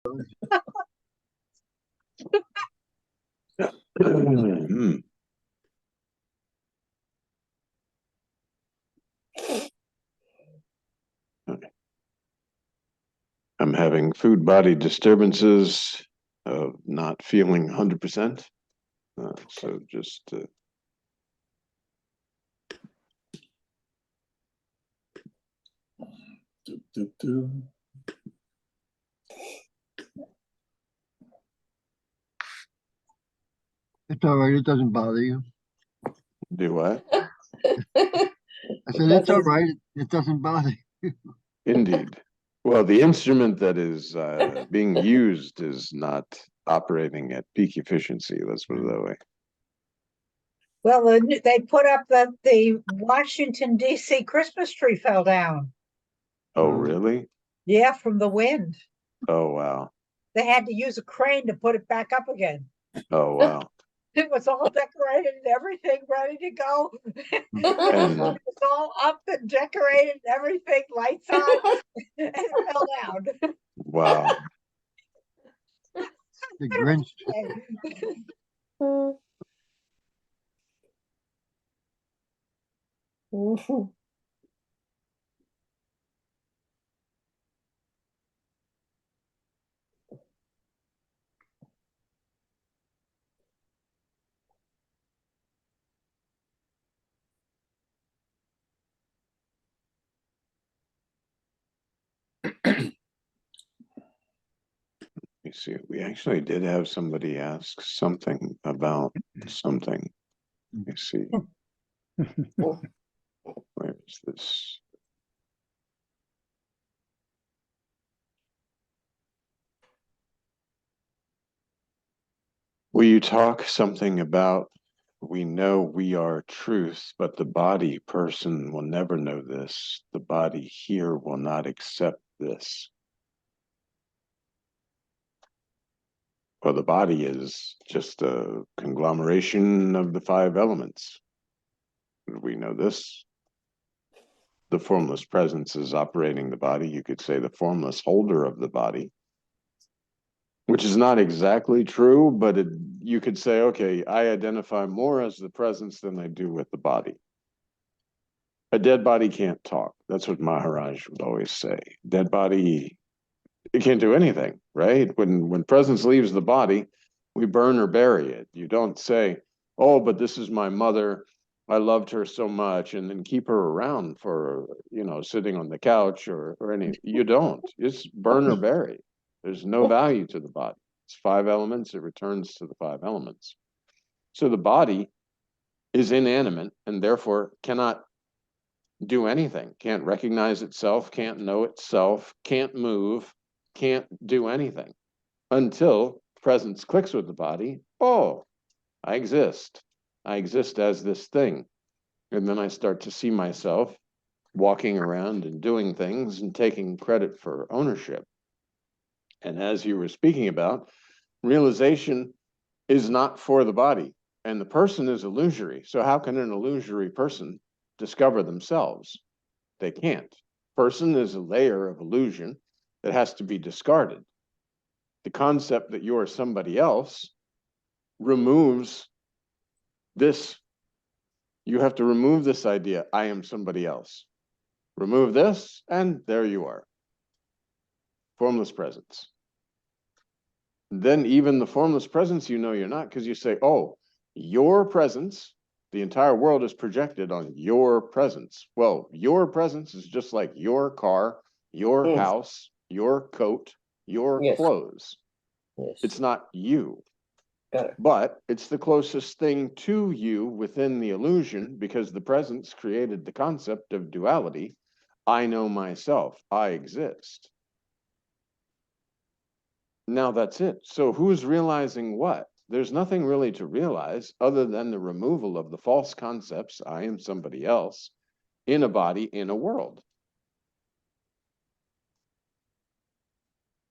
I'm having food body disturbances of not feeling 100%. So just It's all right. It doesn't bother you. do what? I said, it's all right. It doesn't bother you. Indeed. Well, the instrument that is being used is not operating at peak efficiency. Let's put it that way. Well, they put up that the Washington, D.C. Christmas tree fell down. Oh, really? Yeah, from the wind. Oh, wow. They had to use a crane to put it back up again. Oh, wow. It was all decorated and everything ready to go. It was all up and decorated and everything, lights on, and it fell down. Wow. The Grinch. You see, we actually did have somebody ask something about something. You see. Where is this? Will you talk something about we know we are truth, but the body person will never know this. The body here will not accept this. Well, the body is just a conglomeration of the 5 elements. We know this. The formless presence is operating the body. You could say the formless holder of the body, which is not exactly true, but you could say, okay, I identify more as the presence than I do with the body. A dead body can't talk. That's what Maharaj would always say. Dead body, it can't do anything, right? When presence leaves the body, we burn or bury it. You don't say, oh, but this is my mother. I loved her so much, and then keep her around for, sitting on the couch or any. You don't. It's burn or bury. There's no value to the body. It's 5 elements. It returns to the 5 elements. So the body is inanimate and therefore cannot do anything, can't recognize itself, can't know itself, can't move, can't do anything until presence clicks with the body. Oh, I exist. I exist as this thing. And then I start to see myself walking around and doing things and taking credit for ownership. And as you were speaking about, realization is not for the body, and the person is illusory. So how can an illusory person discover themselves? They can't. Person is a layer of illusion that has to be discarded. The concept that you're somebody else removes this. You have to remove this idea, I am somebody else. Remove this, and there you are. Formless presence. Then even the formless presence, you're not, because you say, oh, your presence, the entire world is projected on your presence. Well, your presence is just like your car, your house, your coat, your clothes. It's not you. But it's the closest thing to you within the illusion, because the presence created the concept of duality. I know myself. I exist. Now that's it. So who's realizing what? There's nothing really to realize other than the removal of the false concepts, I am somebody else, in a body, in a world.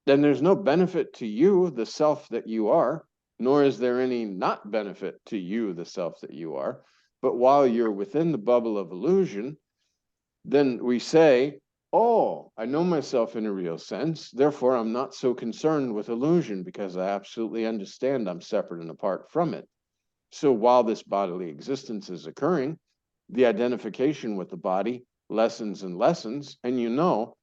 Then there's no benefit to you, the self that you are, nor is there any not benefit to you, the self that you are. But while you're within the bubble of illusion, then we say, oh, I know myself in a real sense, therefore I'm not so concerned with illusion because I absolutely understand I'm separate and apart from it. So while this bodily existence is occurring, the identification with the body lessens and lessens, and you know,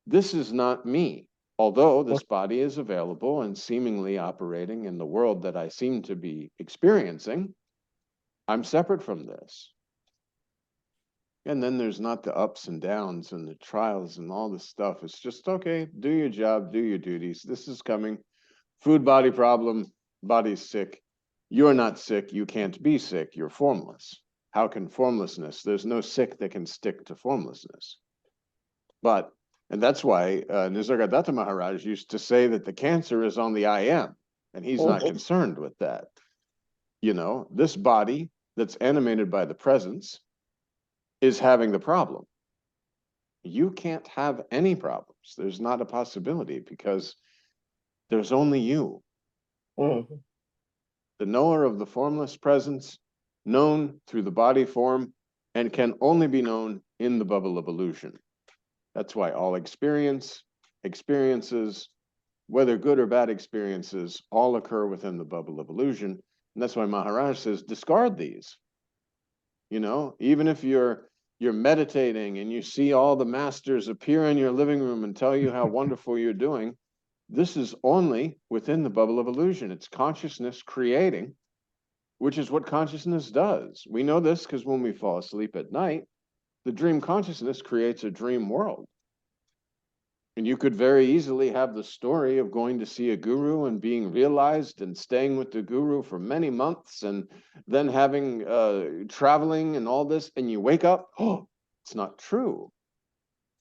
this is not me. Although this body is available and seemingly operating in the world that I seem to be experiencing, I'm separate from this. And then there's not the ups and downs and the trials and all this stuff. It's just, okay, do your job, do your duties. This is coming. Food body problem, body's sick. You're not sick, you can't be sick, you're formless. How can formlessness? There's no sick that can stick to formlessness. But, and that's why Nisargadatta Maharaj used to say that the cancer is on the I am, and he's not concerned with that. You know, this body that's animated by the presence is having the problem. You can't have any problems. There's not a possibility because there's only you. The knower of the formless presence, known through the body form, and can only be known in the bubble of illusion. That's why all experiences, whether good or bad experiences, all occur within the bubble of illusion. And that's why Maharaj says, discard these. You know, even if you're meditating and you see all the masters appear in your living room and tell you how wonderful you're doing, this is only within the bubble of illusion. It's consciousness creating, which is what consciousness does. We know this because when we fall asleep at night, the dream consciousness creates a dream world. And you could very easily have the story of going to see a guru and being realized and staying with the guru for many months and then having traveling and all this, and you wake up, oh, it's not true.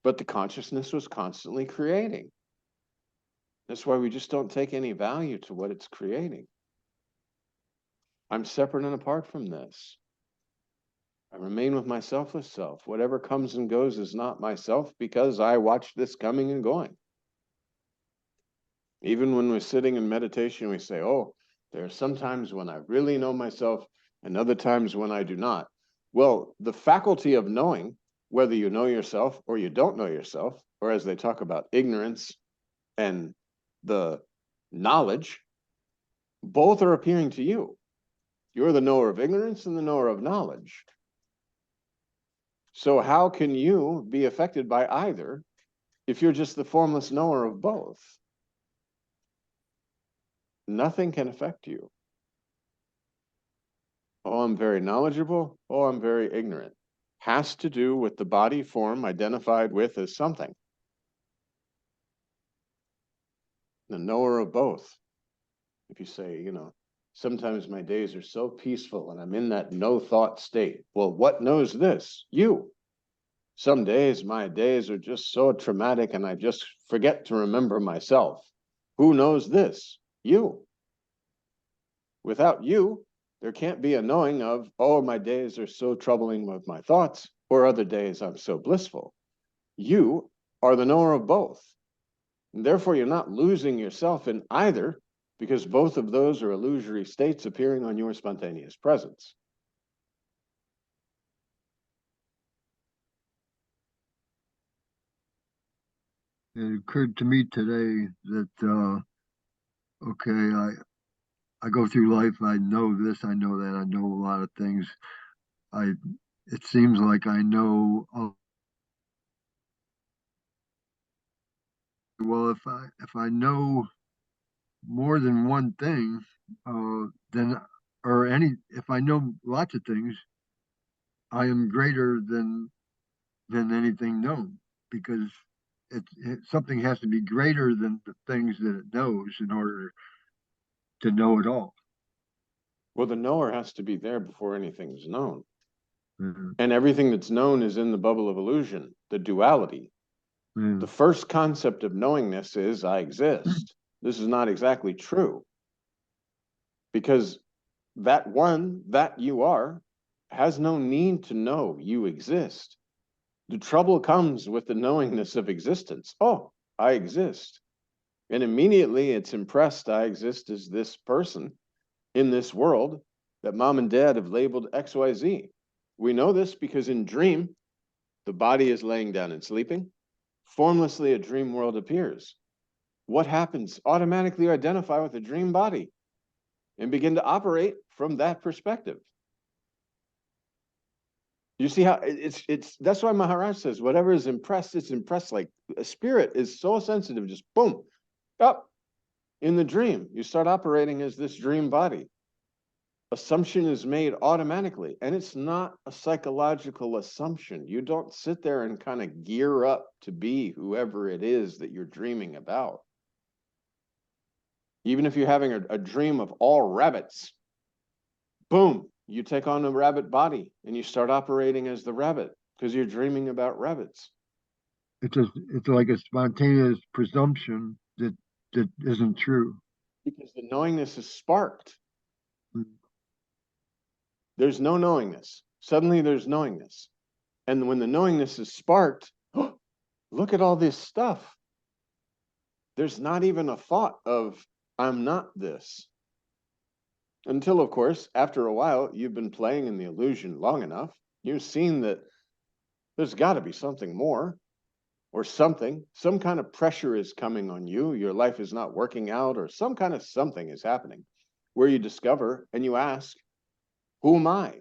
But the consciousness was constantly creating. That's why we just don't take any value to what it's creating. I'm separate and apart from this. I remain with my selfless self. Whatever comes and goes is not myself because I watch this coming and going. Even when we're sitting in meditation, we say, oh, there are some times when I really know myself and other times when I do not. Well, the faculty of knowing, whether you know yourself or you don't know yourself, or as they talk about ignorance and the knowledge, both are appearing to you. You're the knower of ignorance and the knower of knowledge. So how can you be affected by either if you're just the formless knower of both? Nothing can affect you. Oh, I'm very knowledgeable. Oh, I'm very ignorant. Has to do with the body form identified with as something. The knower of both. If you say, you know, sometimes my days are so peaceful and I'm in that no thought state. Well, what knows this? You. Some days, my days are just so traumatic and I just forget to remember myself. Who knows this? You. Without you, there can't be a knowing of, oh, my days are so troubling with my thoughts, or other days I'm so blissful. You are the knower of both. And therefore, you're not losing yourself in either, because both of those are illusory states appearing on your spontaneous presence. It occurred to me today that, okay, I go through life, I know this, I know that, I know a lot of things. I It seems like I know, well, if I know more than one thing, then or any if I know lots of things, I am greater than anything known because something has to be greater than the things that it knows in order to know it all. Well, the knower has to be there before anything's known. Mm-hmm. And everything that's known is in the bubble of illusion, the duality. Mm-hmm. The first concept of knowingness is I exist. This is not exactly true. Because that one, that you are, has no need to know you exist. The trouble comes with the knowingness of existence. Oh, I exist. And immediately it's impressed I exist as this person in this world that mom and dad have labeled XYZ. We know this because in dream, the body is laying down and sleeping. formlessly a dream world appears. What happens? Automatically identify with the dream body and begin to operate from that perspective. You see how it's that's why Maharaj says whatever is impressed, it's impressed. Like a spirit is so sensitive, just boom, up in the dream. You start operating as this dream body. Assumption is made automatically, and it's not a psychological assumption. You don't sit there and kind of gear up to be whoever it is that you're dreaming about. Even if you're having a dream of all rabbits, boom, you take on a rabbit body and you start operating as the rabbit because you're dreaming about rabbits. It's like a spontaneous presumption that isn't true. Because the knowingness is sparked. Mm. There's no knowingness. Suddenly there's knowingness. And when the knowingness is sparked, look at all this stuff. There's not even a thought of, I'm not this. Until, of course, after a while, you've been playing in the illusion long enough, you've seen that there's got to be something more, or something. Some kind of pressure is coming on you. Your life is not working out, or some kind of something is happening where you discover and you ask, who am I?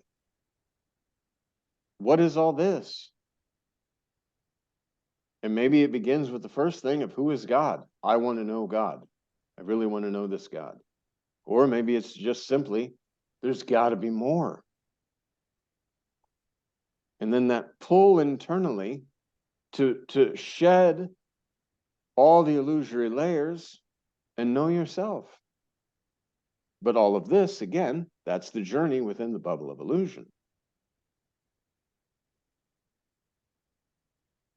What is all this? And maybe it begins with the first thing of who is God? I want to know God. I really want to know this God. Or maybe it's just simply, there's got to be more. And then that pull internally to shed all the illusory layers and know yourself. But all of this, again, that's the journey within the bubble of illusion.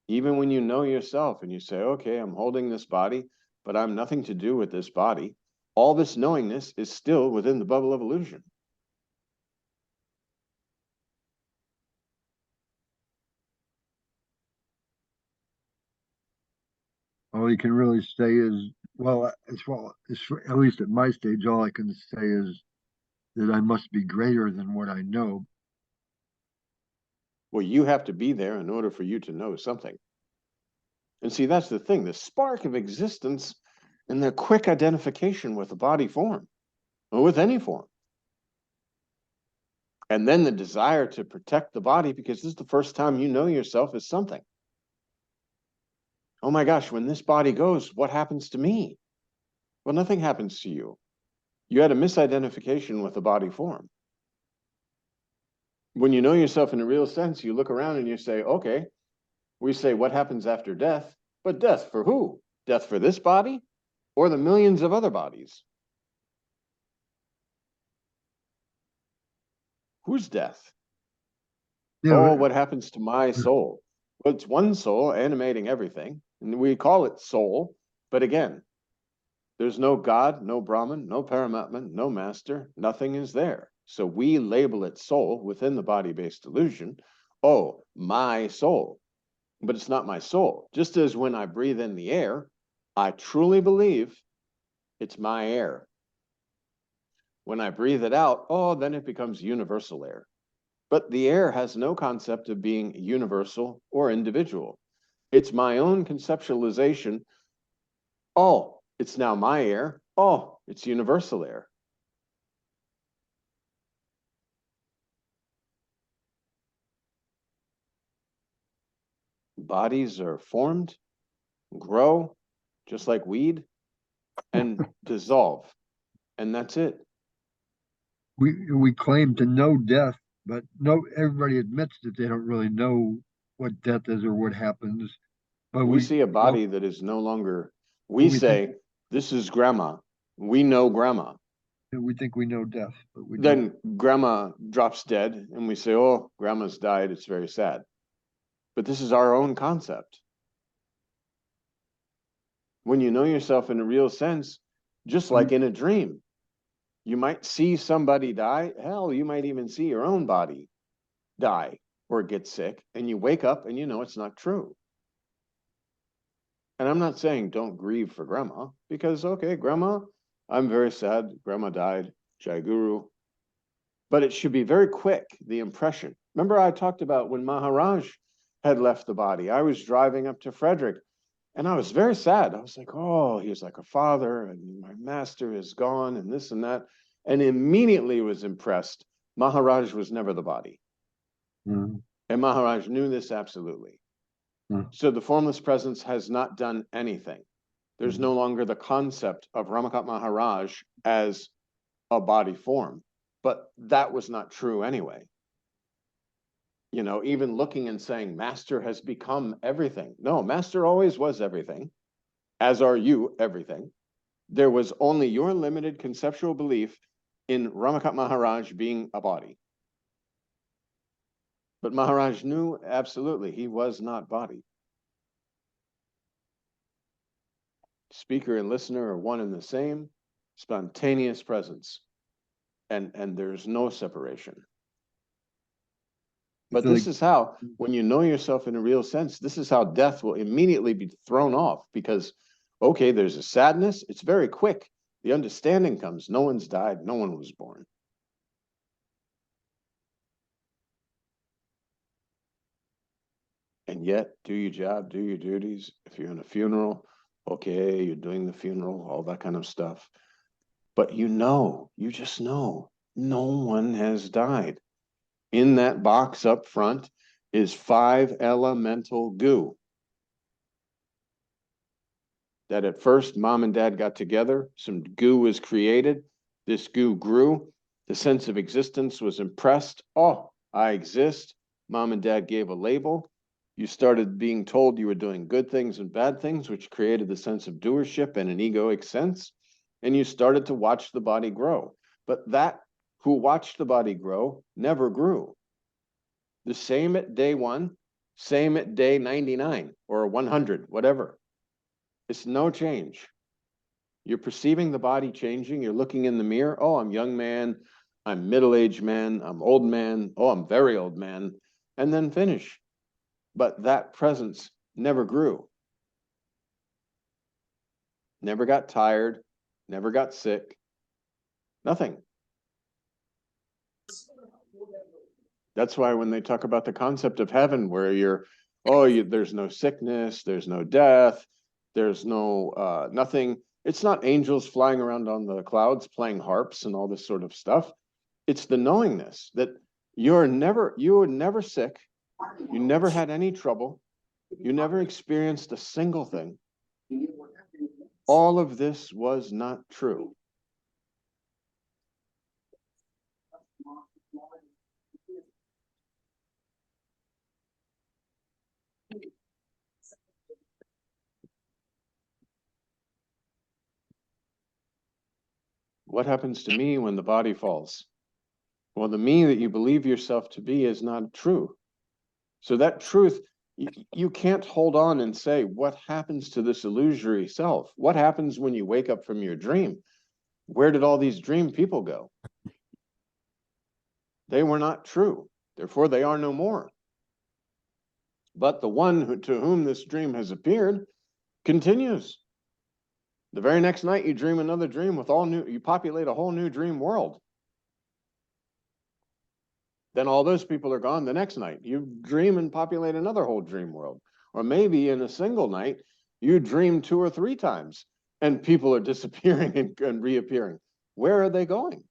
Even when you know yourself and you say, okay, I'm holding this body, but I'm nothing to do with this body, all this knowingness is still within the bubble of illusion. All you can really say is, well, at least at my stage, all I can say is that I must be greater than what I know. Well, you have to be there in order for you to know something. And see, that's the thing, the spark of existence and the quick identification with the body form, or with any form. And then the desire to protect the body, because this is the first time you know yourself as something. Oh my gosh, when this body goes, what happens to me? Well, nothing happens to you. You had a misidentification with the body form. When you know yourself in a real sense, you look around and you say, okay, we say, what happens after death? But death for who? Death for this body or the millions of other bodies? Whose death? Yeah, Oh, what happens to my soul? Well, it's one soul animating everything, and we call it soul. But again, there's no God, no Brahman, no Paramatman, no master, nothing is there. So we label it soul within the body-based illusion. Oh, my soul. But it's not my soul. Just as when I breathe in the air, I truly believe it's my air. When I breathe it out, oh, then it becomes universal air. But the air has no concept of being universal or individual. It's my own conceptualization. Oh, it's now my air. Oh, it's universal air. Bodies are formed, grow, just like weed, and dissolve. And that's it. we claim to know death, but everybody admits that they don't really know what death is or what happens. But We see a body that is no longer, we say, this is grandma. We know grandma. we think we know death, but we Then don't. grandma drops dead and we say, oh, grandma's died. It's very sad. But this is our own concept. When you know yourself in a real sense, just like in a dream, you might see somebody die. Hell, you might even see your own body die or get sick, and you wake up and you know it's not true. And I'm not saying don't grieve for grandma, because, okay, grandma, I'm very sad. Grandma died. Jai Guru. But it should be very quick, the impression. Remember I talked about when Maharaj had left the body. I was driving up to Frederick, And I was very sad. I was like, oh, he was like a father, and my master is gone, and this and that. And immediately was impressed. Maharaj was never the body. Mm. And Maharaj knew this absolutely. So the formless presence has not done anything. There's no longer the concept of Ramakant Maharaj as a body form. But that was not true anyway. You know, even looking and saying, Master has become everything. No, Master always was everything, as are you everything. There was only your limited conceptual belief in Ramakant Maharaj being a body. But Maharaj knew absolutely he was not body. Speaker and listener are one and the same, spontaneous presence. And there's no separation. But this is how, when you know yourself in a real sense, this is how death will immediately be thrown off, because, okay, there's a sadness. It's very quick. The understanding comes. No one's died. No one was born. And yet, do your job, do your duties. If you're in a funeral, okay, you're doing the funeral, all that kind of stuff. But you just know, no one has died. In that box up front is 5 elemental goo. That at first mom and dad got together, some goo was created, this goo grew, the sense of existence was impressed. Oh, I exist. Mom and dad gave a label. You started being told you were doing good things and bad things, which created the sense of doership and an egoic sense. And you started to watch the body grow. But that who watched the body grow never grew. The same at day 1, same at day 99 or 100, whatever. It's no change. You're perceiving the body changing. You're looking in the mirror. Oh, I'm young man. I'm middle-aged man. I'm old man. Oh, I'm very old man. And then finish. But that presence never grew. Never got tired. Never got sick. Nothing. That's why when they talk about the concept of heaven, where there's no sickness, there's no death, there's no nothing. It's not angels flying around on the clouds playing harps and all this sort of stuff. It's the knowingness that you were never sick, you never had any trouble, you never experienced a single thing. All of this was not true. What happens to me when the body falls? Well, the me that you believe yourself to be is not true. So that truth, you can't hold on and say, what happens to this illusory self? What happens when you wake up from your dream? Where did all these dream people go? They were not true. Therefore, they are no more. But the one to whom this dream has appeared continues. The very next night, you dream another dream with you populate a whole new dream world. Then all those people are gone the next night. You dream and populate another whole dream world. Or maybe in a single night, you dream 2 or 3 times and people are disappearing and reappearing. Where are they going?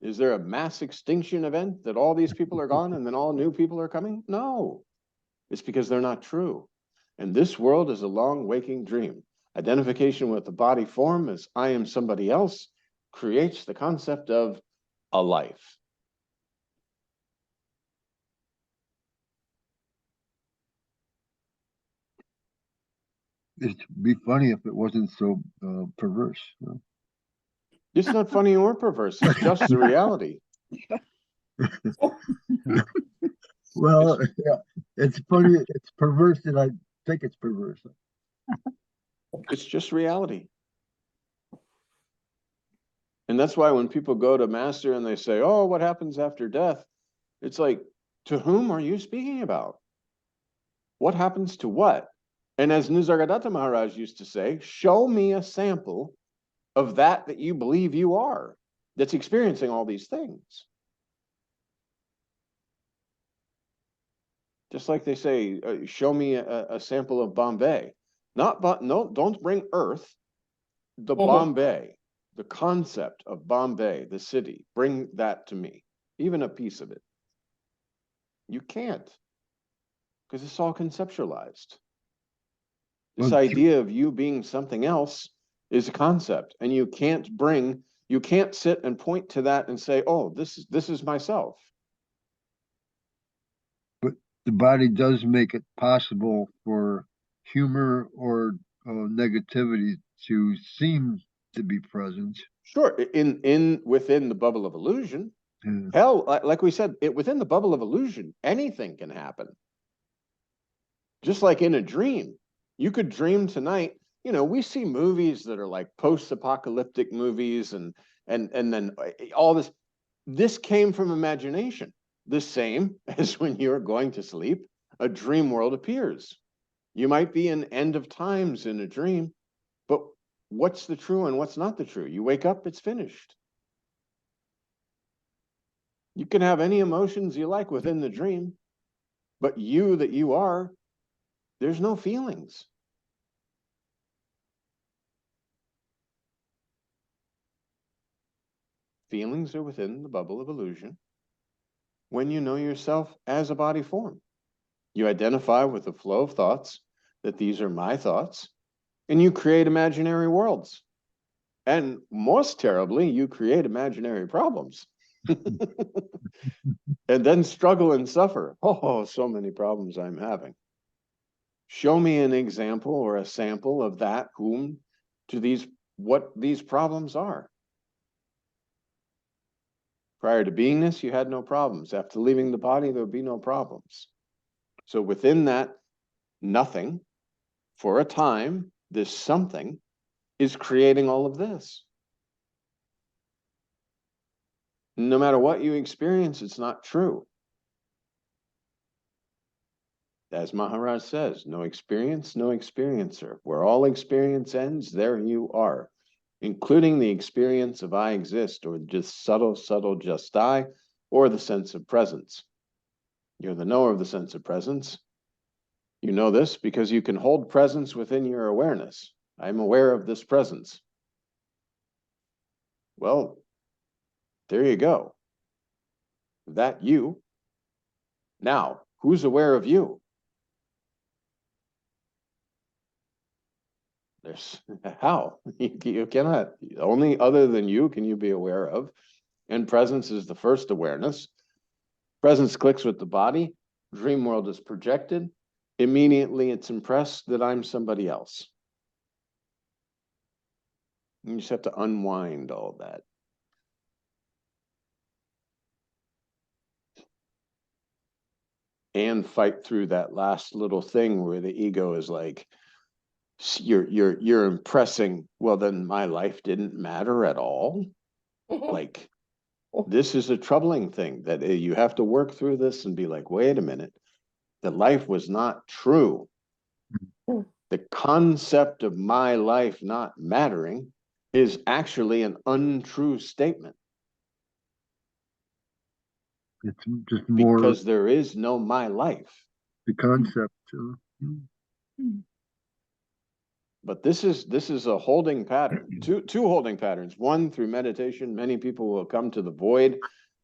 Is there a mass extinction event that all these people are gone and then all new people are coming? No, it's because they're not true. And this world is a long waking dream. Identification with the body form as I am somebody else creates the concept of a life. It'd be funny if it wasn't so perverse. You know? It's not funny or perverse. It's just the reality. Well, yeah, it's funny. It's perverse that I think it's perverse. It's just reality. And that's why when people go to Master and they say, oh, what happens after death? It's like, to whom are you speaking about? What happens to what? And as Nisargadatta Maharaj used to say, show me a sample of that you believe you are, that's experiencing all these things. Just like they say, show me a sample of Bombay. No, don't bring Earth, the Bombay, the concept of Bombay, the city. Bring that to me, even a piece of it. You can't, because it's all conceptualized. This Well, idea of you being something else is a concept, and you can't sit and point to that and say, oh, this is myself. but the body does make it possible for humor or negativity to seem to be present. Sure, within the bubble of illusion. Yeah. Hell, like we said, within the bubble of illusion, anything can happen. Just like in a dream, you could dream tonight. We see movies that are like post-apocalyptic movies, and then all this. This came from imagination. The same as when you're going to sleep, a dream world appears. You might be in end of times in a dream, but what's the true and what's not the true? You wake up, it's finished. You can have any emotions you like within the dream, but you that you are, there's no feelings. Feelings are within the bubble of illusion when you know yourself as a body form. You identify with the flow of thoughts, that these are my thoughts, and you create imaginary worlds. And most terribly, you create imaginary problems. And then struggle and suffer. Oh, so many problems I'm having. Show me an example or a sample of that what these problems are. Prior to beingness, you had no problems. After leaving the body, there would be no problems. So within that nothing, for a time, this something is creating all of this. No matter what you experience, it's not true. As Maharaj says, no experience, no experiencer. Where all experience ends, there you are, including the experience of I exist, or just subtle just I, or the sense of presence. You're the knower of the sense of presence. You know this because you can hold presence within your awareness. I'm aware of this presence. Well, there you go. That you. Now, who's aware of you? There's how? You cannot. Only other than you can you be aware of. And presence is the first awareness. Presence clicks with the body. Dream world is projected. Immediately it's impressed that I'm somebody else. You just have to unwind all that. And fight through that last little thing where the ego is like, you're impressing, well, then my life didn't matter at all. Like, this is a troubling thing that you have to work through this and be like, wait a minute, that life was not true. The concept of my life not mattering is actually an untrue statement. It's just more because there is no my life. the concept. But this is a holding pattern, two holding patterns. One, through meditation, many people will come to the void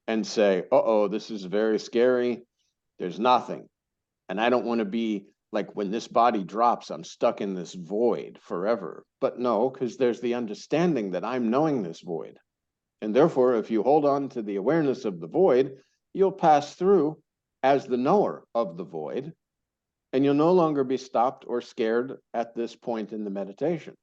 and say, uh-oh, this is very scary. There's nothing. And I don't want to be like, when this body drops, I'm stuck in this void forever. But no, because there's the understanding that I'm knowing this void. And therefore, if you hold on to the awareness of the void, you'll pass through as the knower of the void, and you'll no longer be stopped or scared at this point in the meditation.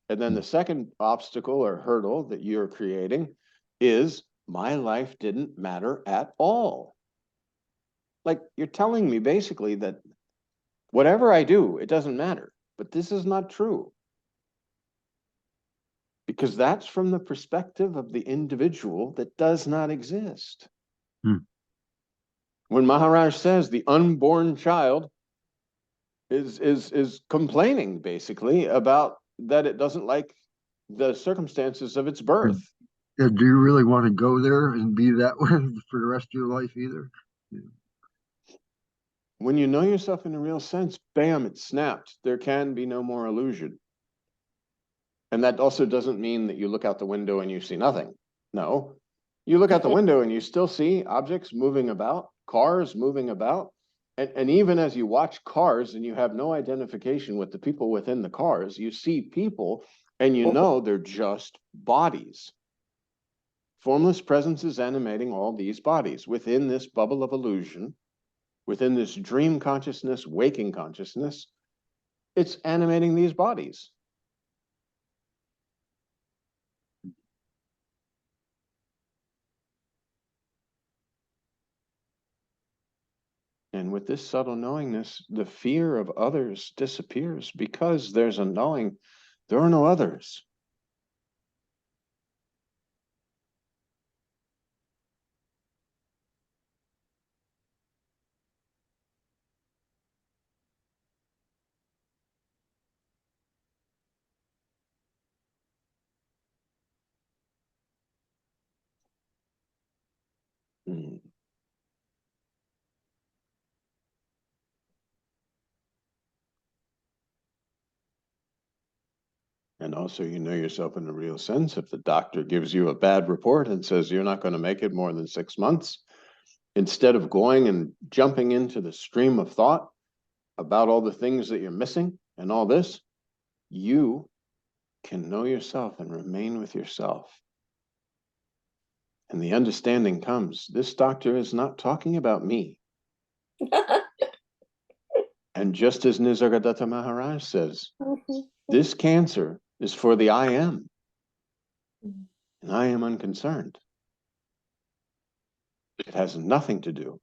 And then the second obstacle or hurdle that you're creating is, my life didn't matter at all. Like, you're telling me basically that whatever I do, it doesn't matter. But this is not true. Because that's from the perspective of the individual that does not exist. When Maharaj says the unborn child is complaining basically about that it doesn't like the circumstances of its birth. Yeah, do you really want to go there and be that way for the rest of your life either? Yeah. When you know yourself in a real sense, bam, it snapped. There can be no more illusion. And that also doesn't mean that you look out the window and you see nothing. No, you look out the window and you still see objects moving about, cars moving about. And even as you watch cars and you have no identification with the people within the cars, you see people and you know they're just bodies. Formless presence is animating all these bodies within this bubble of illusion, within this dream consciousness, waking consciousness. It's animating these bodies. And with this subtle knowingness, the fear of others disappears because there's a knowing there are no others. Mm. And also, you know yourself in a real sense. If the doctor gives you a bad report and says you're not going to make it more than 6 months, instead of going and jumping into the stream of thought about all the things that you're missing and all this, you can know yourself and remain with yourself. And the understanding comes, this doctor is not talking about me. And just as Nisargadatta Maharaj says, this cancer is for the I am. And I am unconcerned. It has nothing to do.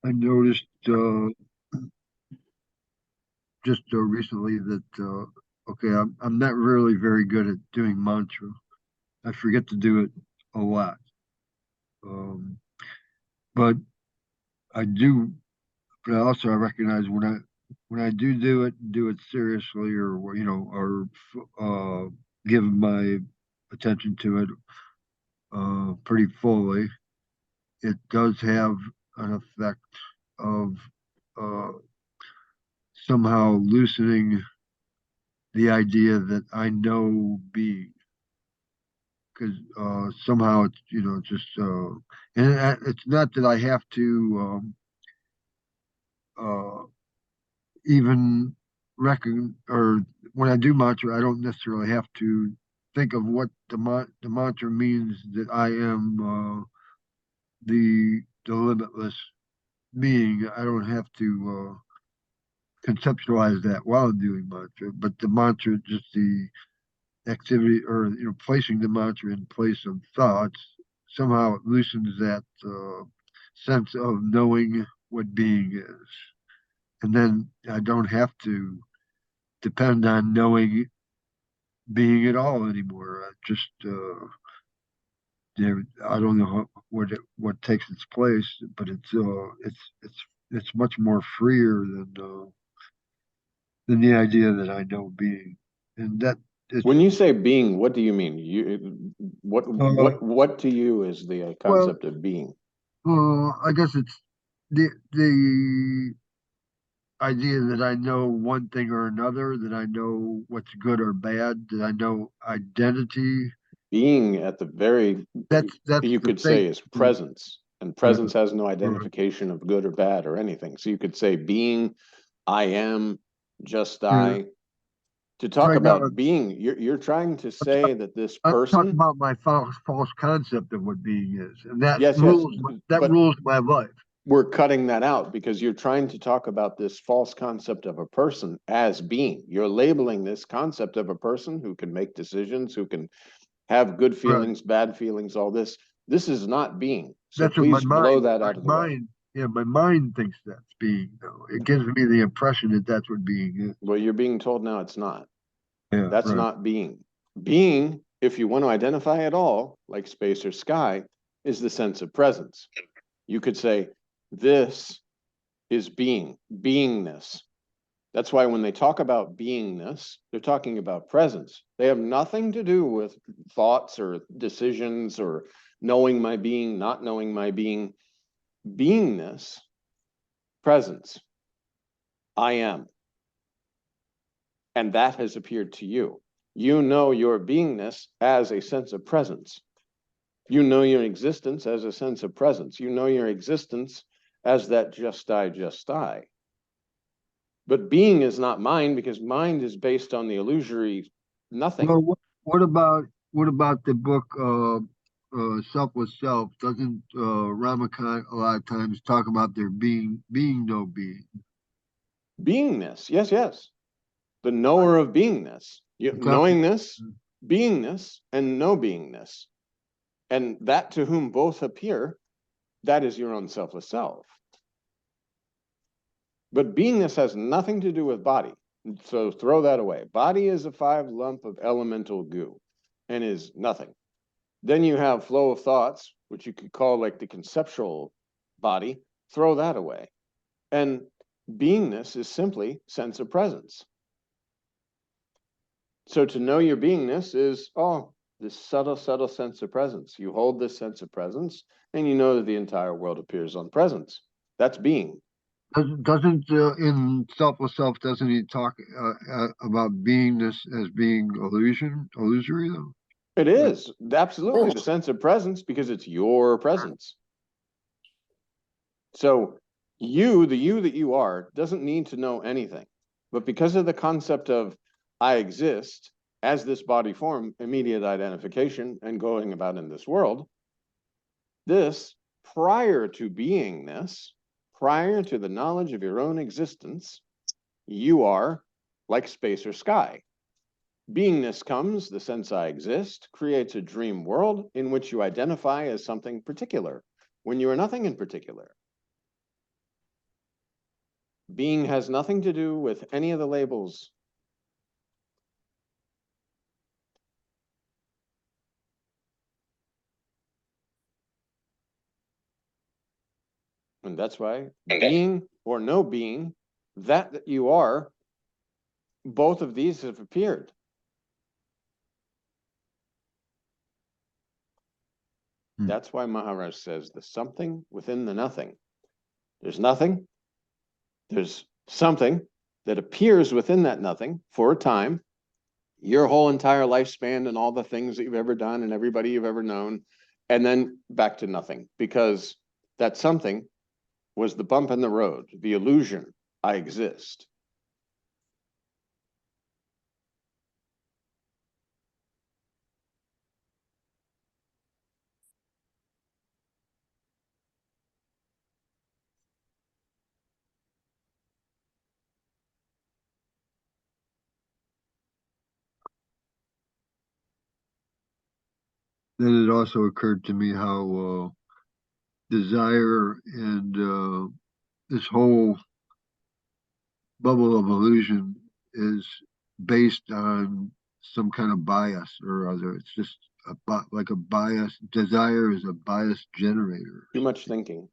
I noticed just recently that okay, I'm not really very good at doing mantra. I forget to do it a lot, but I do. But also I recognize when I do it seriously, or or give my attention to it pretty fully. It does have an effect of uh, somehow loosening the idea that I know being, because somehow it's just and it's not that I have to even reckon, or when I do mantra, I don't necessarily have to think of what the mantra means, that I am the limitless being. I don't have to conceptualize that while I'm doing mantra, but the mantra, just the activity, or placing the mantra in place of thoughts, somehow it loosens that sense of knowing what being is, and then I don't have to depend on knowing being at all anymore. I just I don't know what takes its place, but it's much more freer than the idea that I know being, and that it's When you say being, what do you mean? uh, What to you is the well, concept of being? I guess it's the idea that I know one thing or another, that I know what's good or bad, that I know identity. Being at the very, That's you the could thing. say, is presence. And Yeah, presence has no right, identification of good or bad or anything. So you could say being, I am, just yeah. I. To talk Right now, about being, you're trying to say that this I'm talking person, about my false concept of what being is, and yes, that but rules my life. we're cutting that out because you're trying to talk about this false concept of a person as being. You're labeling this concept of a person who can make decisions, who can have good Right. feelings, bad feelings, all this. This is not being. So that's what my please blow that my out of the way. mind, yeah, my mind thinks that's being, though. It gives me the impression that that's what being is. Well, you're being told now it's not. Yeah, That's right. not being. Being, if you want to identify at all, like space or sky, is the sense of presence. You could say, this is being, beingness. That's why when they talk about beingness, they're talking about presence. They have nothing to do with thoughts or decisions or knowing my being, not knowing my being. Beingness, presence. I am. And that has appeared to you. You know your beingness as a sense of presence. You know your existence as a sense of presence. You know your existence as that just I, just I. But being is not mind, because mind is based on the illusory nothing. Well, what about the book Selfless Self? Doesn't Ramakant a lot of times talk about there being no being? Beingness, yes, yes. The knower of beingness. Knowingness, beingness, and no beingness. And that to whom both appear, that is your own selfless self. But beingness has nothing to do with body. So throw that away. Body is a 5 lump of elemental goo and is nothing. Then you have flow of thoughts, which you could call like the conceptual body. Throw that away. And beingness is simply sense of presence. So to know your beingness is, this subtle, subtle sense of presence. You hold this sense of presence and you know that the entire world appears on presence. That's being. Doesn't in Selfless Self, doesn't he talk about beingness as being illusory though? It is absolutely the sense of presence, because it's your presence. So you, the you that you are, doesn't need to know anything. But because of the concept of I exist as this body form, immediate identification, and going about in this world, this, prior to beingness, prior to the knowledge of your own existence, you are like space or sky. Beingness comes, the sense I exist, creates a dream world in which you identify as something particular, when you are nothing in particular. Being has nothing to do with any of the labels. And that's why being or no being, that you are, both of these have appeared. That's why Maharaj says the something within the nothing. There's nothing, there's something that appears within that nothing for a time, your whole entire lifespan and all the things that you've ever done and everybody you've ever known, and then back to nothing, because that something was the bump in the road, the illusion, I exist. Then it also occurred to me how desire and this whole bubble of illusion is based on some kind of bias or other. It's just like a bias. Desire is a bias generator. Too much thinking.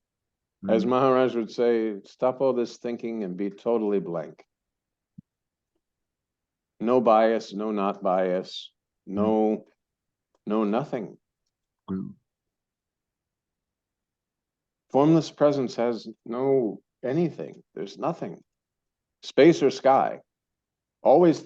As Maharaj would say, stop all this thinking and be totally blank. No bias, no not bias, no nothing. Formless presence has no anything. There's nothing. Space or sky. Always